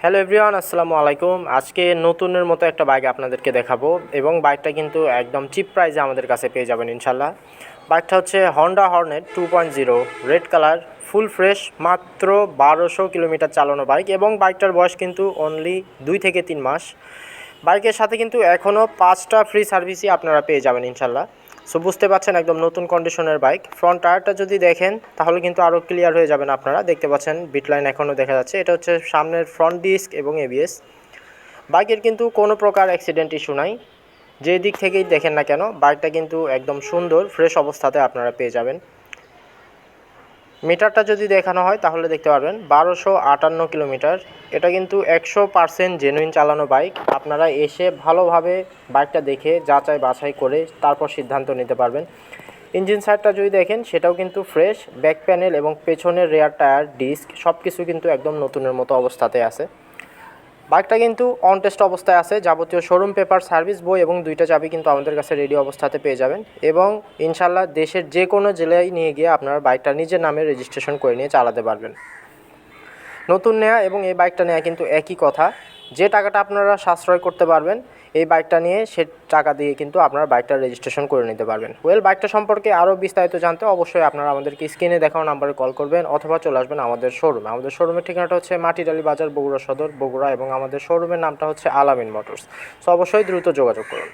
Hello everyone, আসসালামু আলাইকুম। আজকে নতুনের মতো একটা বাইক আপনাদেরকে দেখাবো এবং বাইকটা কিন্তু একদম চিপ প্রাইসে আমাদের কাছে পেয়ে যাবেন ইনশাল্লাহ। বাইকটা হচ্ছে Honda Hornet 2.0 red colour, full fresh, মাত্র 1200 কিলোমিটার চালানো বাইক এবং বাইকটার বয়স কিন্তু অনলি 2 থেকে 3 মাস। বাইকের সাথে কিন্তু এখনও 5টা ফ্রি সার্ভিসই আপনারা পেয়ে যাবেন ইনশাল্লাহ। সো বুঝতে পারছেন একদম নতুন কন্ডিশনের বাইক। ফ্রন্ট টায়ারটা যদি দেখেন তাহলে কিন্তু আরও ক্লিয়ার হয়ে যাবেন আপনারা। দেখতে পাচ্ছেন বিট লাইন এখনও দেখা যাচ্ছে। এটা হচ্ছে সামনের ফ্রন্ট ডিস্ক এবং এবিএস। বাইকের কিন্তু কোনো প্রকার অ্যাক্সিডেন্ট ইস্যু নাই। যে দিক থেকেই দেখেন না কেন বাইকটা কিন্তু একদম সুন্দর ফ্রেশ অবস্থাতে আপনারা পেয়ে যাবেন। মিটারটা যদি দেখানো হয় তাহলে দেখতে পারবেন 1258 কিলোমিটার। এটা কিন্তু 100% জেনুইন চালানো বাইক। আপনারা এসে ভালোভাবে বাইকটা দেখে যাচাই বাছাই করে তারপর সিদ্ধান্ত নিতে পারবেন। ইঞ্জিন সাইডটা যদি দেখেন সেটাও কিন্তু ফ্রেশ। ব্যাক প্যানেল এবং পেছনের রেয়ার টায়ার, ডিস্ক সব কিছু কিন্তু একদম নতুনের মতো অবস্থাতে আছে। বাইকটা কিন্তু অন টেস্ট অবস্থায় আছে। যাবতীয় শোরুম পেপার, সার্ভিস বই এবং 2টা চাবি কিন্তু আমাদের কাছে রেডি অবস্থাতে পেয়ে যাবেন এবং ইনশাল্লাহ দেশের যে কোনো জেলায় নিয়ে গিয়ে আপনার বাইকটা নিজের নামে রেজিস্ট্রেশন করে নিয়ে চালাতে পারবেন। নতুন নেওয়া এবং এই বাইকটা নেওয়া কিন্তু একই কথা। যে টাকাটা আপনারা সাশ্রয় করতে পারবেন এই বাইকটা নিয়ে, সে টাকা দিয়ে কিন্তু আপনারা বাইকটা রেজিস্ট্রেশন করে নিতে পারবেন। বাইকটা সম্পর্কে আরও বিস্তারিত জানতে অবশ্যই আপনারা আমাদেরকে স্ক্রিনে দেখানো নাম্বারে কল করবেন অথবা চলে আসবেন আমাদের শোরুমে। আমাদের শোরুমের ঠিকানাটা হচ্ছে মাটিডালি বাজার, বগুড়া সদর, বগুড়া, এবং আমাদের শোরুমের নামটা হচ্ছে আলামিন মোটরস। সো অবশ্যই দ্রুত যোগাযোগ করুন।